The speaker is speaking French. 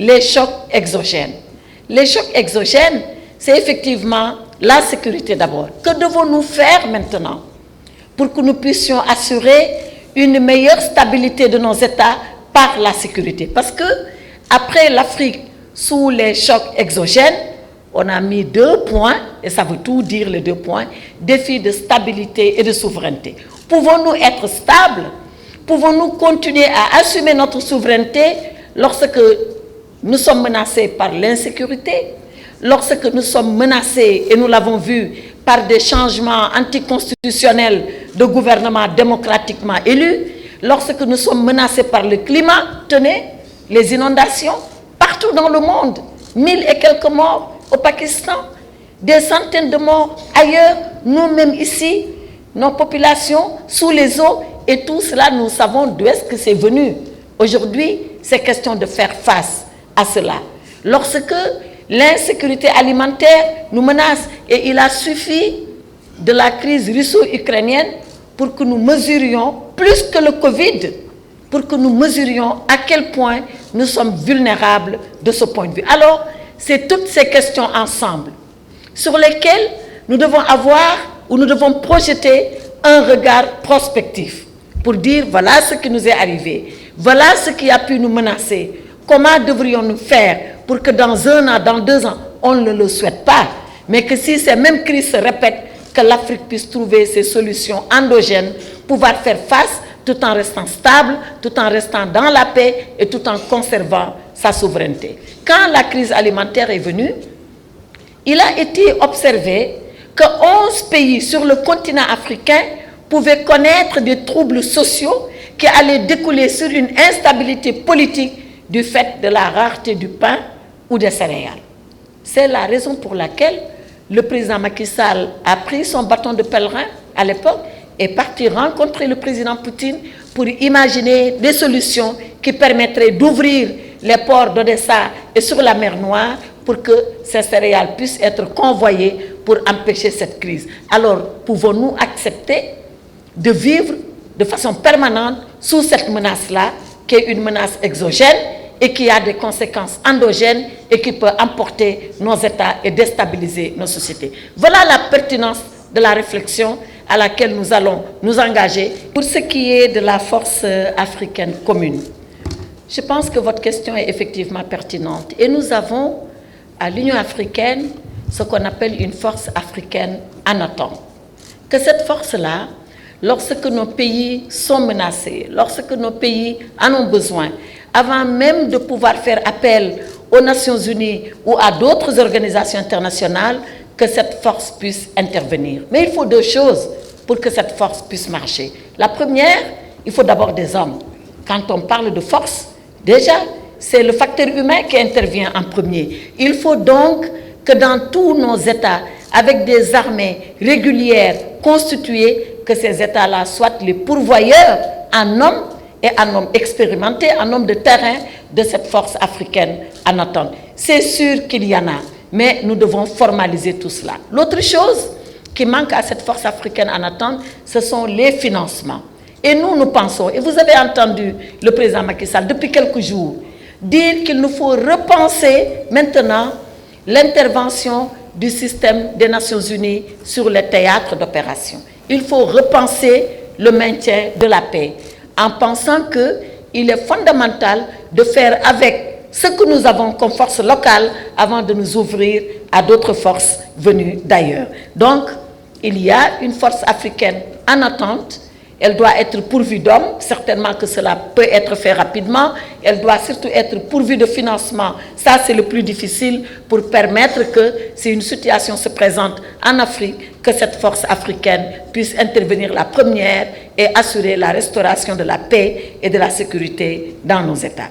les chocs exogènes. Les chocs exogènes, c'est effectivement la sécurité d'abord. Que devons-nous faire maintenant pour que nous puissions assurer une meilleure stabilité de nos États par la sécurité? Parce que après l'Afrique sous les chocs exogènes, on a mis 2 points, et ça veut tout dire les 2 points, défi de stabilité et de souveraineté. Pouvons-nous être stables? Pouvons-nous continuer à assumer notre souveraineté lorsque nous sommes menacés par l'insécurité, lorsque nous sommes menacés, et nous l'avons vu, par des changements anticonstitutionnels de gouvernements démocratiquement élus, lorsque nous sommes menacés par le climat, tenez, les inondations, partout dans le monde, 1000 et quelques morts au Pakistan, des centaines de morts ailleurs, nous-mêmes ici, nos populations sous les eaux, et tout cela, nous savons d'où est-ce que c'est venu. Aujourd'hui, c'est question de faire face à cela. Lorsque l'insécurité alimentaire nous menace, et il a suffi de la crise russo-ukrainienne pour que nous mesurions, plus que le Covid, pour que nous mesurions à quel point nous sommes vulnérables de ce point de vue. Alors, c'est toutes ces questions ensemble sur lesquelles nous devons avoir ou nous devons projeter un regard prospectif pour dire voilà ce qui nous est arrivé, voilà ce qui a pu nous menacer, comment devrions-nous faire pour que dans 1 an, dans 2 ans, on ne le souhaite pas, mais que si ces mêmes crises se répètent, que l'Afrique puisse trouver ses solutions endogènes, pouvoir faire face tout en restant stable, tout en restant dans la paix et tout en conservant sa souveraineté. Quand la crise alimentaire est venue, il a été observé que 11 pays sur le continent africain pouvaient connaître des troubles sociaux qui allaient découler sur une instabilité politique du fait de la rareté du pain ou des céréales. C'est la raison pour laquelle le président Macky Sall a pris son bâton de pèlerin à l'époque et parti rencontrer le président Poutine pour imaginer des solutions qui permettraient d'ouvrir les ports d'Odessa et sur la mer Noire pour que ces céréales puissent être convoyées pour empêcher cette crise. Alors, pouvons-nous accepter de vivre de façon permanente sous cette menace-là, qui est une menace exogène et qui a des conséquences endogènes et qui peut emporter nos États et déstabiliser nos sociétés? Voilà la pertinence de la réflexion à laquelle nous allons nous engager. Pour ce qui est de la force africaine commune, je pense que votre question est effectivement pertinente. Et nous avons à l'Union africaine ce qu'on appelle une force africaine en attente. Que cette force-là, lorsque nos pays sont menacés, lorsque nos pays en ont besoin, avant même de pouvoir faire appel aux Nations Unies ou à d'autres organisations internationales, que cette force puisse intervenir. Mais il faut 2 choses pour que cette force puisse marcher. La première, il faut d'abord des hommes. Quand on parle de force, déjà, c'est le facteur humain qui intervient en premier. Il faut donc que dans tous nos États, avec des armées régulières constituées, que ces États-là soient les pourvoyeurs en hommes et en hommes expérimentés, en hommes de terrain de cette force africaine en attente. C'est sûr qu'il y en a, mais nous devons formaliser tout cela. L'autre chose qui manque à cette force africaine en attente, ce sont les financements. Et nous pensons, et vous avez entendu le président Macky Sall depuis quelques jours, dire qu'il nous faut repenser maintenant l'intervention du système des Nations Unies sur les théâtres d'opération. Il faut repenser le maintien de la paix en pensant qu'il est fondamental de faire avec ce que nous avons comme force locale avant de nous ouvrir à d'autres forces venues d'ailleurs. Donc, il y a une force africaine en attente. Elle doit être pourvue d'hommes, certainement que cela peut être fait rapidement. Elle doit surtout être pourvue de financement. Ça, c'est le plus difficile pour permettre que, si une situation se présente en Afrique, que cette force africaine puisse intervenir la première et assurer la restauration de la paix et de la sécurité dans nos États.